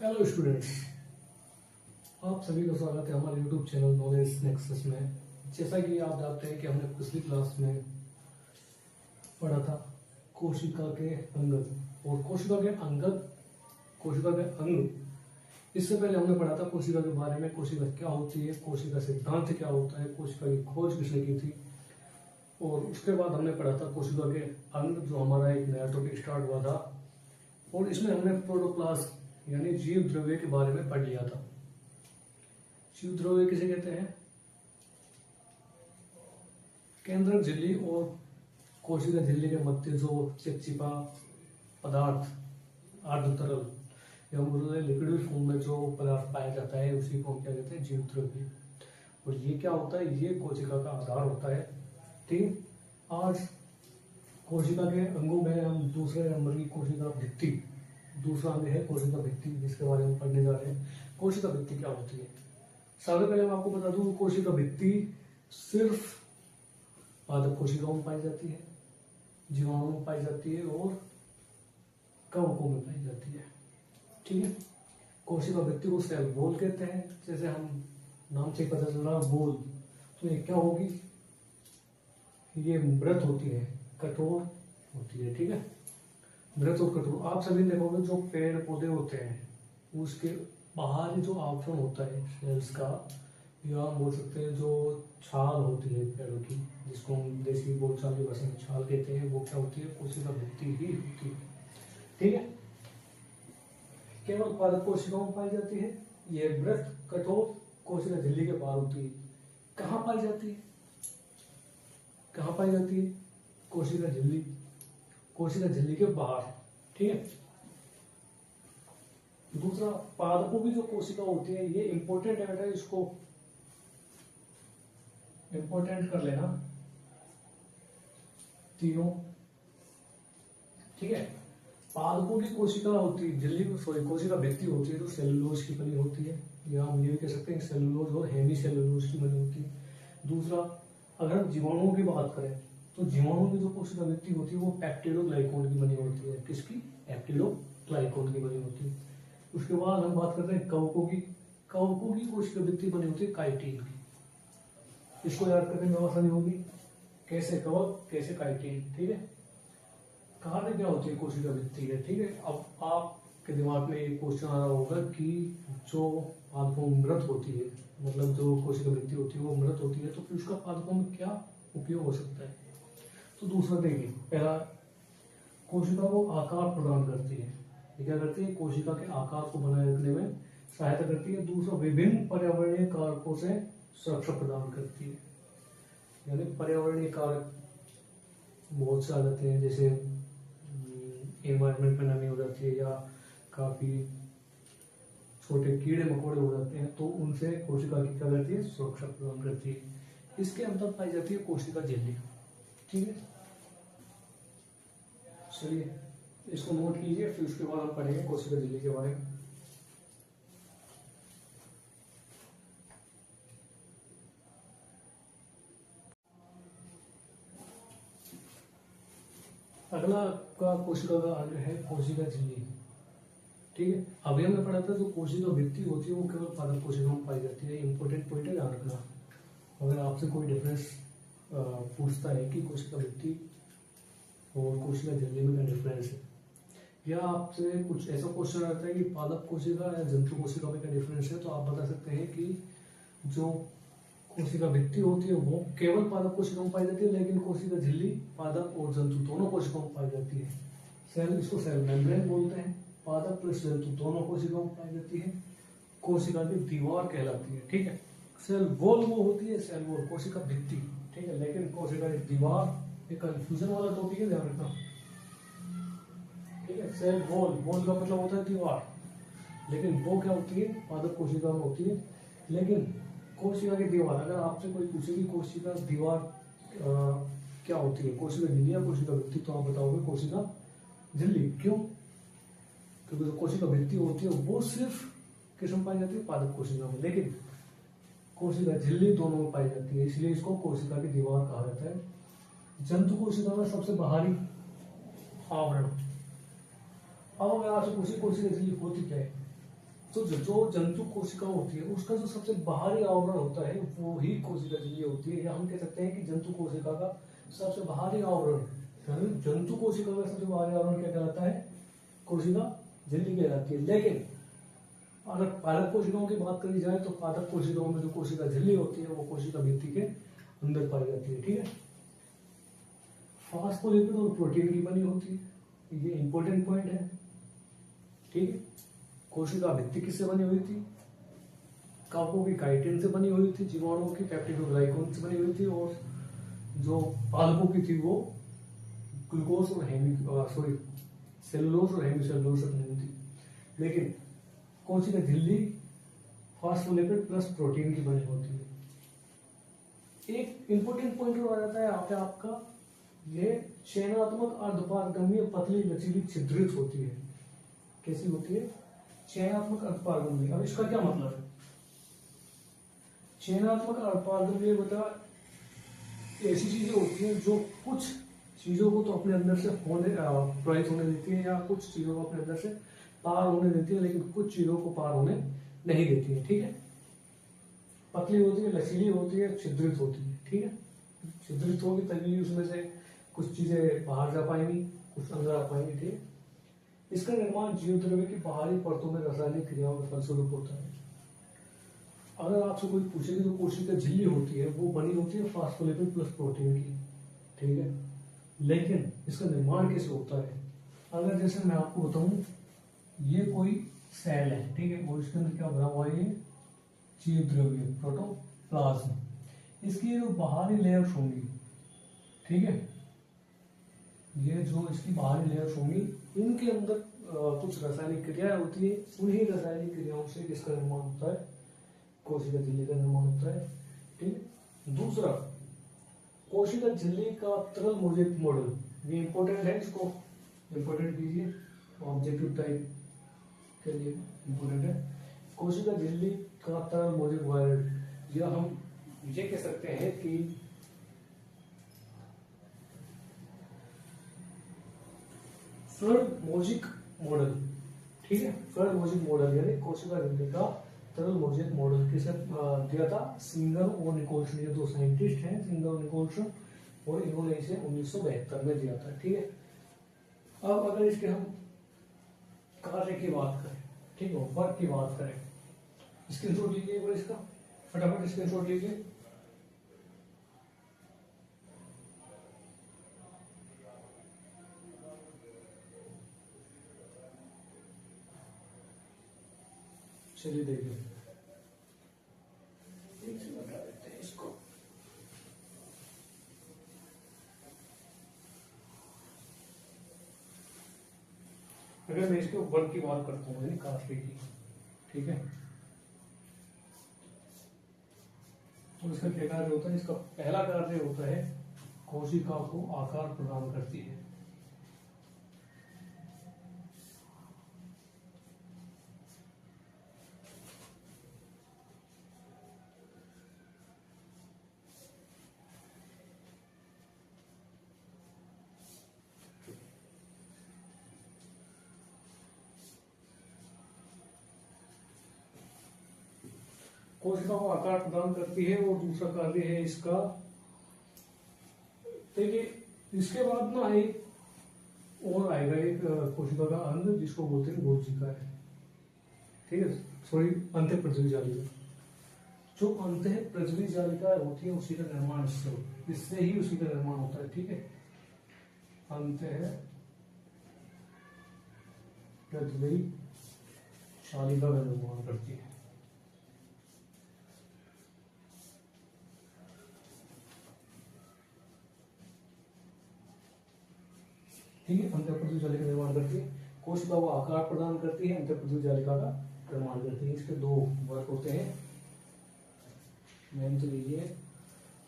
Hello students, आप सभी का स्वागत है हमारे यूट्यूब चैनल नॉलेज नेक्सस में। जैसा कि आप जानते हैं कि हमने पिछली क्लास में पढ़ा था कोशिका के अंगद और कोशिका के अंग। इससे पहले हमने पढ़ा था कोशिका के बारे में, कोशिका क्या होती है, कोशिका सिद्धांत क्या होता है, कोशिका की खोज किसने की थी। और उसके बाद हमने पढ़ा था कोशिका के अंग, जो हमारा एक नया टॉपिक स्टार्ट हुआ था। और इसमें हमने प्रोटोप्लाज्म यानी जीव द्रव्य के बारे में पढ़ लिया था। जीव द्रव्य किसे कहते हैं? केंद्रक झिल्ली और कोशिका झिल्ली के मध्य जो चिपचिपा पदार्थ अर्ध तरल या लिक्विड फॉर्म में जो पदार्थ पाया जाता है उसी को हम क्या कहते हैं? जीव द्रव्य। और ये क्या होता है? ये कोशिका का आधार होता है। ठीक, आज कोशिका के अंगों में हम दूसरे नंबर की कोशिका भित्ति, दूसरा अंग है कोशिका भित्ति, जिसके बारे में पढ़ने जा रहे हैं। कोशिका भित्ति क्या होती है? सबसे पहले मैं आपको बता दूं, कोशिका भित्ति सिर्फ पादप कोशिकाओं में पाई जाती है, जीवाणुओं में पाई जाती है और कवकों में पाई जाती है। ठीक है, कोशिका भित्ति को सेल वॉल कहते हैं। जैसे हम नाम से पता चल रहा बोल, तो ये क्या होगी? ये मृत होती है, कठोर होती है। ठीक है, मृत और कठोर। आप सभी देखोगे जो पेड़ पौधे होते हैं उसके बाहर जो आवरण होता है सेल्स का, या बोल सकते हैं जो छाल होती है पेड़ों की, जिसको हम देसी बोलचाल की भाषा में छाल कहते हैं, वो क्या होती है? कोशिका भित्ति ही होती है। ठीक है, केवल पादप कोशिकाओं में पाई जाती है। ये मृत कठोर कोशिका झिल्ली के बाहर होती है। कहाँ पाई जाती है? कहाँ पाई जाती है? कोशिका झिल्ली, कोशिका झिल्ली के बाहर। ठीक है, दूसरा पादपों की जो कोशिका होती है, ये इंपॉर्टेंट है बेटा, इसको इंपॉर्टेंट कर लेना तीनों। ठीक है, पादपों की कोशिका होती है झिल्ली, कोशिका भित्ति होती है जो सेलुलोज की बनी होती है, या हम ये भी कह सकते हैं सेलुलोज और हेमी सेलुलोज की बनी होती है। दूसरा, अगर हम जीवाणुओं की बात करें तो जीवाणुओं की जो कोशिका भित्ति होती है वो पेप्टिडोग्लाइकोन की बनी होती है। किसकी? पेप्टिडोग्लाइकोन की बनी होती है। उसके बाद हम बात करते हैं कवकों की। कवकों की कोशिका भित्ति बनी होती है काइटिन की। इसको याद करने में आसानी होगी, कैसे कवक कैसे काइटिन। ठीक है, कार्य क्या होती है? कोशिका भित्ति है। ठीक है, अब आपके दिमाग में एक क्वेश्चन आ रहा होगा कि जो पादपों में मृत होती है, मतलब जो कोशिका भित्ति होती है वो मृत होती है, तो फिर उसका पादपों में क्या उपयोग हो सकता है? तो दूसरा देखिए, पहला, कोशिका को आकार प्रदान करती है। ये क्या करती है? कोशिका के आकार को बनाए रखने में सहायता करती है। दूसरा, विभिन्न पर्यावरणीय कारकों से सुरक्षा प्रदान करती है। यानी पर्यावरणीय कारक बहुत से आ जाते हैं, जैसे एनवायरमेंट में नमी हो जाती है या काफी छोटे कीड़े मकोड़े हो जाते हैं, तो उनसे कोशिका की क्या करती है? सुरक्षा प्रदान करती है। इसके अंदर पाई जाती है कोशिका झिल्ली। ठीक है, चलिए इसको नोट कीजिए, फिर उसके बाद हम पढ़ेंगे कोशिका झिल्ली के बारे में। अगला का कोशिका का अंग है कोशिका झिल्ली। ठीक है, अभी हमने पढ़ा था जो कोशिका भित्ति होती है वो केवल पादप कोशिकाओं में पाई जाती है। इंपॉर्टेंट पॉइंट है, याद रखना। अगर आपसे कोई डिफरेंस पूछता है कि कोशिका भित्ति और कोशिका झिल्ली में क्या डिफरेंस है, या आपसे कुछ ऐसा क्वेश्चन आता है कि पादप कोशिका या जंतु कोशिका में क्या डिफरेंस है, तो आप बता सकते हैं कि जो कोशिका भित्ति होती है वो केवल पादप कोशिकाओं में पाई जाती है, लेकिन कोशिका झिल्ली पादप और जंतु दोनों कोशिकाओं में पाई जाती है। सेल, इसको सेल मेम्ब्रेन बोलते हैं। पादप प्लस जंतु दोनों कोशिकाओं में पाई जाती है। कोशिका की दीवार कहलाती है। ठीक है, सेल वॉल वो होती है, सेल वॉल कोशिका भित्ति। ठीक है, लेकिन कोशिका की दीवार एक कंफ्यूजन वाला टॉपिक है, ध्यान रखना। ठीक है, सेल वॉल, वॉल का मतलब होता है दीवार, लेकिन वो क्या होती है? पादप कोशिका में होती है। लेकिन कोशिका की दीवार, अगर आपसे कोई पूछे कि कोशिका दीवार क्या होती है, कोशिका झिल्ली या कोशिका भित्ति, तो आप बताओगे कोशिका झिल्ली। क्यों? क्योंकि जो कोशिका भित्ति होती है वो सिर्फ किस में पाई जाती है? पादप कोशिका में, लेकिन कोशिका झिल्ली दोनों में पाई जाती है, इसलिए इसको कोशिका की दीवार कहा जाता है। जंतु कोशिका में सबसे बाहरी आवरण। अब अगर आपसे पूछे कोशिका झिल्ली होती क्या है, तो जो जंतु कोशिका होती है उसका जो सबसे बाहरी आवरण होता है वो ही कोशिका झिल्ली होती है, या हम कह सकते हैं कि जंतु कोशिका का सबसे बाहरी आवरण, जंतु कोशिका का सबसे बाहरी आवरण क्या कहलाता है? कोशिका झिल्ली कहलाती है। लेकिन अगर पादप कोशिकाओं की बात करी जाए तो पादप कोशिकाओं में जो कोशिका झिल्ली होती है वो कोशिका भित्ति के अंदर पाई जाती है। ठीक है, फास्फोलिपिड और प्रोटीन की बनी होती है, ये इंपॉर्टेंट पॉइंट है। ठीक है, कोशिका भित्ति किससे बनी हुई थी? कार्बो की काइटिन से बनी हुई थी, जीवाणुओं की पेप्टिडोग्लाइकन से बनी हुई थी, और जो पादपों की थी वो ग्लूकोज और सेलुलोज और हेमिसेलुलोज से बनी हुई थी। लेकिन कोशिका झिल्ली फास्फोलिपिड प्लस प्रोटीन की बनी होती है। एक इंपॉर्टेंट पॉइंट और आ जाता है यहाँ पे आपका, ये चयनात्मक अर्धपारगम्य पतली लचीली छिद्रित होती है। कैसी होती है? चयनात्मक अर्धपारगम्य। अब इसका क्या मतलब है? चयनात्मक अर्धपारगम्य बता ऐसी चीजें होती हैं जो कुछ चीजों को तो अपने अंदर से प्रवाहित होने देती है, या कुछ चीजों को अपने अंदर से पार होने देती है, लेकिन कुछ चीजों को पार होने नहीं देती है। ठीक है, पतली होती है, लचीली होती है, छिद्रित होती है। ठीक है, छिद्रित होगी तभी उसमें से कुछ चीजें बाहर जा पाएंगी, कुछ अंदर आ पाएंगी। ठीक है, इसका निर्माण जीवद्रव्य की बाहरी परतों में रासायनिक क्रियाओं के फलस्वरूप होता है। अगर आपसे कोई पूछे कि जो कोशिका झिल्ली होती है वो बनी होती है फास्फोलिपिड प्लस प्रोटीन की। ठीक है, लेकिन इसका निर्माण कैसे होता है? अगर जैसे मैं आपको बताऊं, ये कोई सेल है, ठीक है, और इसके अंदर क्या भरा हुआ है? ये जीवद्रव्य प्रोटोप्लाज्म। इसकी जो बाहरी लेयर्स होंगी, ठीक है, ये जो इसकी बाहरी लेयर्स होंगी, इनके अंदर कुछ रासायनिक क्रियाएं होती है। उन्हीं रासायनिक क्रियाओं से किसका निर्माण होता है? कोशिका झिल्ली का निर्माण होता है। ठीक है, दूसरा, कोशिका झिल्ली का तरल मोजेक मॉडल, ये इंपॉर्टेंट है, इसको इंपॉर्टेंट कीजिए, ऑब्जेक्टिव टाइप के लिए इंपॉर्टेंट है। कोशिका झिल्ली का तरल मोजेक मॉडल, या हम ये कह सकते हैं कि फ्लड मोजिक मॉडल। ठीक है, फ्लड मोजिक मॉडल यानी कोशिका झिल्ली का तरल मोजेक मॉडल किसे दिया था? सिंगर और निकोल्सन, ये दो साइंटिस्ट हैं, सिंगर और निकोल्सन, और इन्होंने इसे 1972 में दिया था। ठीक है, अब अगर इसके हम कार्य की बात करें, ठीक है, वर्क की बात करें, स्क्रीनशॉट लीजिए एक बार इसका, फटाफट स्क्रीनशॉट लीजिए। चलिए देखिए, बता देते हैं इसको। अगर मैं इसके वर्क की बात करता हूँ, यानी कार्य की, ठीक है, तो इसका क्या कार्य होता है? इसका पहला कार्य होता है कोशिका को आकार प्रदान करती है। कोशिका को आकार प्रदान करती है, और दूसरा कार्य है इसका, देखिए, इसके बाद ना एक और आएगा, एक कोशिका का अंग जिसको बोलते हैं गोजिका है। ठीक है, सॉरी, अंतःप्रज्वी जालिका। जो अंतःप्रज्वी जालिका होती है उसी का निर्माण इससे ही उसी का निर्माण होता है। ठीक है, अंतःप्रज्वी जालिका का निर्माण करती है। ठीक है, अंतःप्रज्वी जालिका का निर्माण करती है, कोशिका को आकार प्रदान करती है, अंतःप्रज्वी जालिका का निर्माण करती है। इसके दो वर्क होते हैं, मैंने तो लीजिए,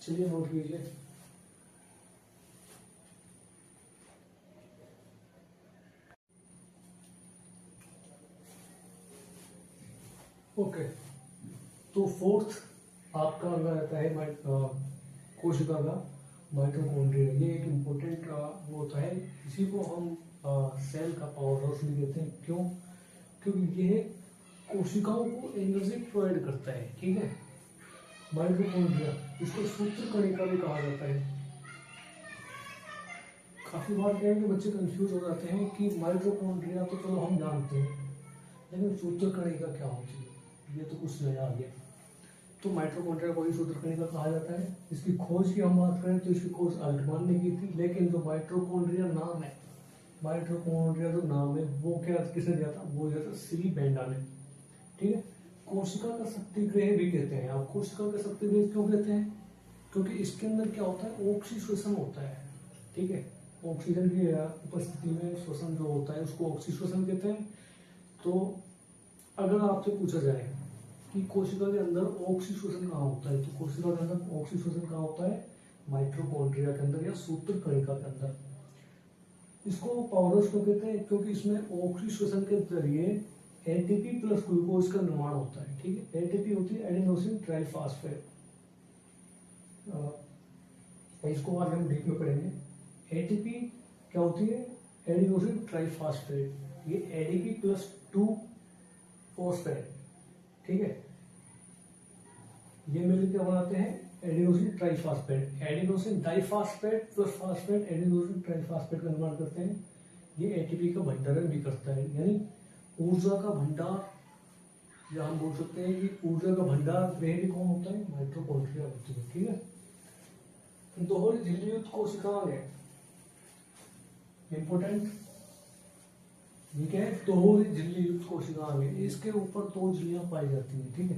चलिए नोट कीजिए। ओके, तो फोर्थ आपका अंग रहता है कोशिका का माइटोकॉन्ड्रिया। ये एक इम्पोर्टेंट वो होता है, इसी को हम सेल का पावर हाउस भी कहते हैं। क्यों? क्योंकि ये कोशिकाओं को एनर्जी प्रोवाइड करता है, ठीक है। माइटोकॉन्ड्रिया, इसको सूत्र कणिका भी कहा जाता है। काफी बार क्या है कि बच्चे कंफ्यूज हो जाते हैं कि माइटोकॉन्ड्रिया तो चलो हम जानते हैं, लेकिन सूत्र कणिका क्या होती है, ये तो कुछ नया आ गया। तो माइटोकॉन्ड्रिया को ही सूत्र कणिका कहा जाता है। इसकी खोज की हम बात करें तो इसकी खोज अल्टमान ने की थी, लेकिन जो माइटोकॉन्ड्रिया नाम है, माइटोकॉन्ड्रिया जो नाम है वो क्या किसने दिया था, वो दिया था सिली बेंडा ने, ठीक है। कोशिका का शक्ति गृह भी कहते हैं। आप कोशिका का शक्ति गृह क्यों कहते हैं, क्योंकि इसके अंदर क्या होता है, ऑक्सीश्वसन होता है, ठीक है। ऑक्सीजन की उपस्थिति में श्वसन जो होता है उसको ऑक्सीश्वसन कहते हैं। तो अगर आपसे पूछा जाए कि कोशिका के अंदर ऑक्सीश्वसन कहाँ होता है, तो कोशिका के अंदर ऑक्सीश्वसन कहाँ होता है, माइटोकॉन्ड्रिया के अंदर या सूत्र कणिका के अंदर। इसको पाउडर्स क्यों कहते हैं, क्योंकि इसमें ऑक्सीश्वसन के जरिए एटीपी प्लस ग्लूकोज का निर्माण होता है, ठीक है। एटीपी होती है एडेनोसिन ट्राइफॉस्फेट, इसको आज हम डीप में पढ़ेंगे। एटीपी क्या होती है, एडेनोसिन ट्राइफॉस्फेट, ये एडीपी प्लस 2 फॉस्फेट, ठीक है। ये मिलकर क्या बनाते हैं, adenosine triphosphate. Adenosine diphosphate plus phosphate adenosine triphosphate का निर्माण करते हैं। ये एटीपी का भंडारण भी करता है, यानी ऊर्जा का भंडार, या हम बोल सकते हैं कि ऊर्जा का भंडार वह भी कौन होता है, माइटोकॉन्ड्रिया होती है, ठीक है। दोहरी झिल्ली युक्त कोशिकाएं है इंपोर्टेंट, ये क्या है, दोहरी झिल्ली युक्त कोशिकाएं है। इसके ऊपर 2 झिल्लियां पाई जाती हैं, ठीक है।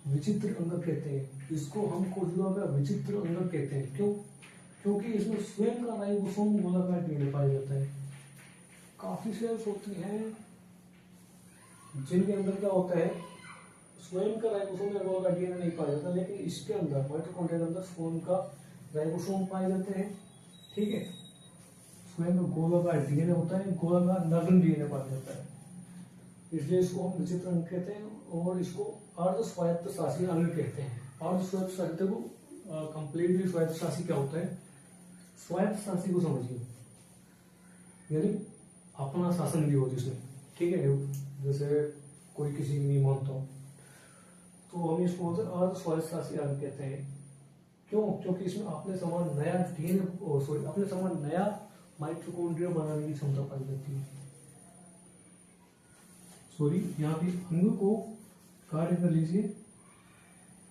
विचित्र अंगक कहते हैं इसको, हम कोशिका का विचित्र अंगक कहते हैं। क्यों, क्योंकि इसमें स्वयं का राइबोसोम गोलाकार डीएनए पाया जाता है। काफी सेल्स होती हैं जिनके अंदर क्या होता है, स्वयं का राइबोसोम या गोलाकार डीएनए नहीं पाया जाता, लेकिन इसके अंदर माइटोकॉन्ड्रिया के अंदर स्वयं का राइबोसोम पाए जाते हैं, ठीक है। स्वयं का गोलाकार डीएनए होता है, गोलाकार नग्न डीएनए पाया जाता है, इसलिए इसको हम विचित्र अंग कहते हैं। और इसको अर्ध स्वायत्त शासी अंग कहते हैं। अर्ध स्वायत्त शासी को कंप्लीटली स्वायत्त शासी क्या होता है, स्वायत्त शासी को समझिए, यानी अपना शासन भी हो जिसमें, ठीक है। जैसे कोई किसी की नहीं मानता हो तो हम इसको अर्ध स्वायत्त शासी अंग कहते हैं। क्यों, क्योंकि इसमें अपने समान नया डीएनए, सॉरी अपने समान नया माइटोकॉन्ड्रिया बनाने की क्षमता पाई जाती है। सॉरी, यहाँ पे अंग को कार्य कर लीजिए,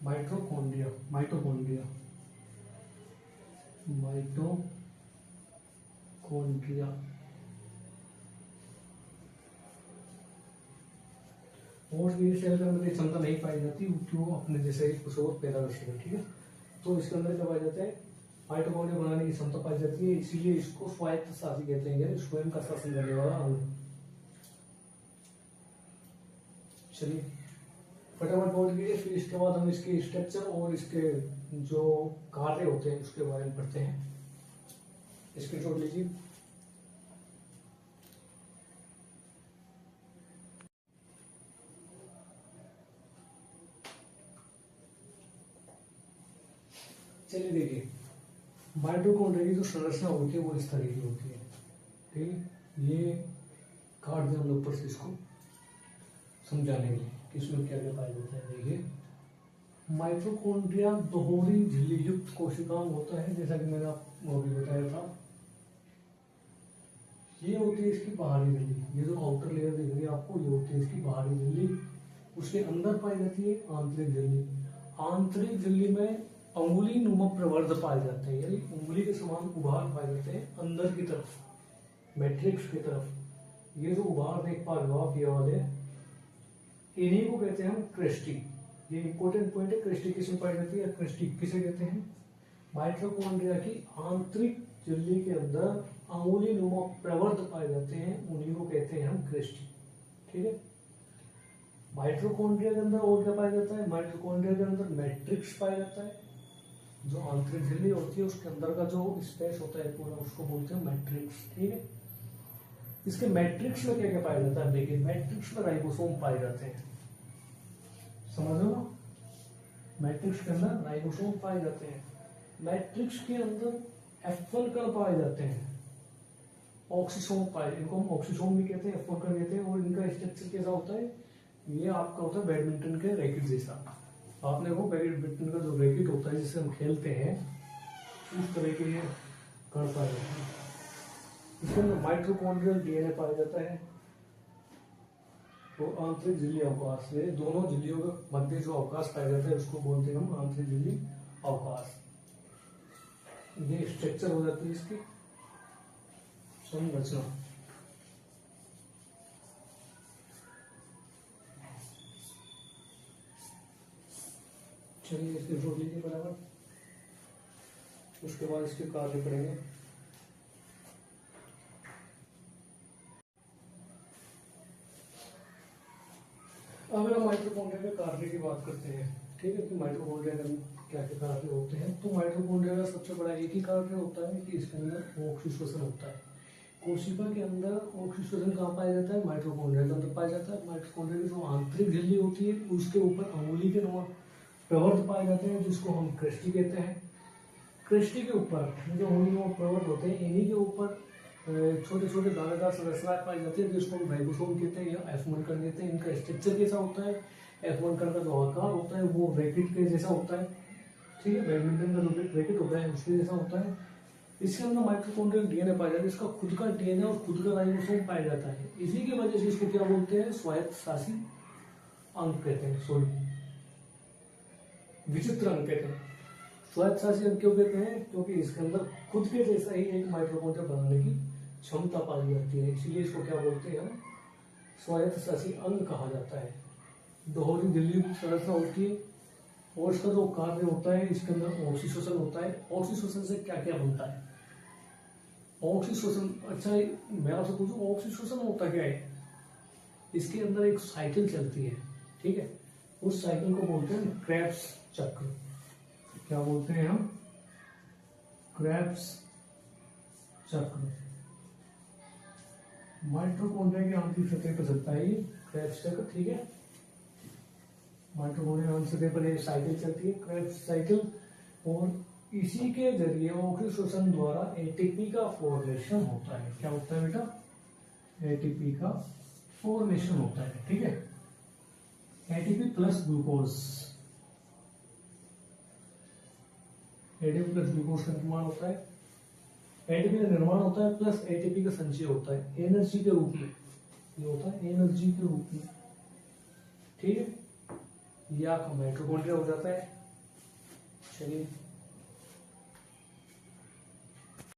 माइटोकॉन्ड्रिया, माइटोकॉन्ड्रिया, माइटोकॉन्ड्रिया। और ये सेल के अंदर क्षमता नहीं पाई जाती जो अपने जैसे कुछ और पैदा कर सके, ठीक है। तो इसके अंदर क्या पाया जाता है, माइटोकॉन्ड्रिया बनाने की क्षमता पाई जाती है, इसीलिए इसको स्वायत्त शासी कहते हैं, यानी स्वयं का शासन करने वाला अंग। चलिए फटाफट बोल लीजिए, फिर इसके बाद हम इसके स्ट्रक्चर और इसके जो कार्य होते हैं उसके बारे में पढ़ते हैं। इसके जोड़ लीजिए। चलिए देखिए, माइटोकॉन्ड्रिया की जो संरचना होती है वो इस तरह की होती है, ठीक है। ये काट दें हम ऊपर से इसको समझाने के लिए कि इसमें क्या क्या पाया जाता है। देखिए, माइटोकॉन्ड्रिया दोहरी झिल्ली युक्त कोशिकाओं होता है, जैसा कि मैंने आपको अभी बताया था। ये होती है इसकी बाहरी झिल्ली, ये जो आउटर लेयर दिख रही है आपको, ये होती है इसकी बाहरी झिल्ली। उसके अंदर पाई जाती है आंतरिक झिल्ली। आंतरिक झिल्ली में अंगुली नुमा प्रवर्ध पाए जाते हैं, यानी उंगली के समान उभार पाए जाते हैं अंदर की तरफ, मैट्रिक्स की तरफ। ये जो उभार देख पा रहे हो आप, ये वाले, इन्हीं को कहते हैं हम क्रेस्टी। ये इंपॉर्टेंट पॉइंट है, क्रेस्टी किसमें पाई जाती है, क्रेस्टी किसे कहते हैं, माइटोकॉन्ड्रिया की आंतरिक झिल्ली के अंदर अंगुली नुमा प्रवर्ध पाए जाते हैं, उन्हीं को कहते हैं हम क्रेस्टी, ठीक है। माइटोकॉन्ड्रिया के अंदर और क्या पाया जाता है, माइटोकॉन्ड्रिया के अंदर मैट्रिक्स पाया जाता है। जो आंतरिक झिल्ली होती है उसके अंदर का जो स्पेस होता है पूरा, उसको बोलते हैं मैट्रिक्स, ठीक है। इसके मैट्रिक्स में क्या क्या पाया जाता है, देखिए मैट्रिक्स में राइबोसोम पाए जाते हैं, समझ लो ना। मैट्रिक्स के अंदर राइबोसोम पाए जाते हैं। मैट्रिक्स के अंदर F1 कण पाए जाते हैं, ऑक्सीसोम पाए, इनको हम ऑक्सीसोम भी कहते हैं, F1 कण कहते हैं। और इनका स्ट्रक्चर कैसा होता है, ये आपका होता है बैडमिंटन के रैकेट जैसा। आपने वो बैडमिंटन का जो रैकेट होता है जिससे हम खेलते हैं, उस तरह के ये कण पाए जाते हैं। इसके अंदर माइटोकॉन्ड्रियल डीएनए पाया जाता है। तो आंतरिक झिल्ली अवकाश में दोनों झिल्लियों के मध्य जो अवकाश पाया जाता है उसको बोलते हैं हम आंतरिक झिल्ली अवकाश। ये स्ट्रक्चर हो जाती है इसकी संरचना। चलिए इसके जोड़ लीजिए बराबर, उसके बाद इसके कार्य करेंगे। अगर हम माइटोकॉन्ड्रिया के कार्य की बात करते हैं, ठीक है, कि माइटोकॉन्ड्रिया में क्या क्या कार्य होते हैं, तो माइटोकॉन्ड्रिया का सबसे बड़ा एक ही कार्य होता है कि इसके अंदर ऑक्सीश्वसन होता है। कोशिका के अंदर ऑक्सीश्वसन कहाँ पाया जाता है? माइटोकॉन्ड्रिया के अंदर पाया जाता है। माइटोकॉन्ड्रिया की जो आंतरिक झिल्ली होती है उसके ऊपर अंगुली के नुमा प्रवर्त पाए जाते हैं जिसको हम क्रेस्टी कहते हैं। क्रेस्टी के ऊपर जो अंगुली प्रवर्त होते हैं इन्हीं के ऊपर छोटे छोटे दानेदार संरचनाएं पाई जाती है जिसको हम राइबोसोम कहते हैं या F1 कण कहते हैं। इनका स्ट्रक्चर कैसा होता है? F1 कण का जो आकार होता है वो रैकेट के जैसा होता है, ठीक है, बैडमिंटन का जो रैकेट होता है उसके जैसा होता है। इसके अंदर माइटोकॉन्ड्रियल डीएनए पाया जाता है, इसका खुद का डीएनए और खुद का राइबोसोम पाया जाता है। इसी की वजह से इसको क्या बोलते हैं? स्वायत्त शासी अंग कहते हैं। सॉरी, विचित्र अंग कहते हैं। स्वायत्त शासी अंग क्यों कहते हैं? क्योंकि इसके अंदर खुद के जैसा ही एक माइटोकॉन्ड्रिया बनाने की क्षमता पाई जाती है, इसीलिए इसको क्या बोलते हैं? स्वायत्त शासी अंग कहा जाता है। दोहरी झिल्ली संरचना होती है और इसका जो कार्य होता है, इसके अंदर ऑक्सीश्वसन होता है। ऑक्सीश्वसन से क्या क्या बनता है? ऑक्सीश्वसन, अच्छा मैं आपसे पूछूं ऑक्सीश्वसन होता क्या है? इसके अंदर एक साइकिल चलती है, ठीक है, उस साइकिल को बोलते हैं क्रेब्स चक्र। क्या बोलते हैं हम? क्रेब्स चक्र। माइटोकॉन्ड्रिया की आंतरिक सतह पर चलता है ये क्रेब्स चक्र, ठीक है। माइटोकॉन्ड्रिया आंतरिक सतह पर एक साइकिल चलती है, क्रेब्स साइकिल, और इसी के जरिए ऑक्सीश्वसन द्वारा एटीपी का फॉर्मेशन होता है। क्या होता है बेटा? एटीपी का फॉर्मेशन होता है, ठीक है। ATP plus glucose, ATP plus glucose का निर्माण होता है। एटीपी का निर्माण होता है प्लस एटीपी का संचय होता है एनर्जी के रूप में। ये होता है एनर्जी के रूप में, ठीक है। यह आपका माइटोकॉन्ड्रिया हो जाता है। चलिए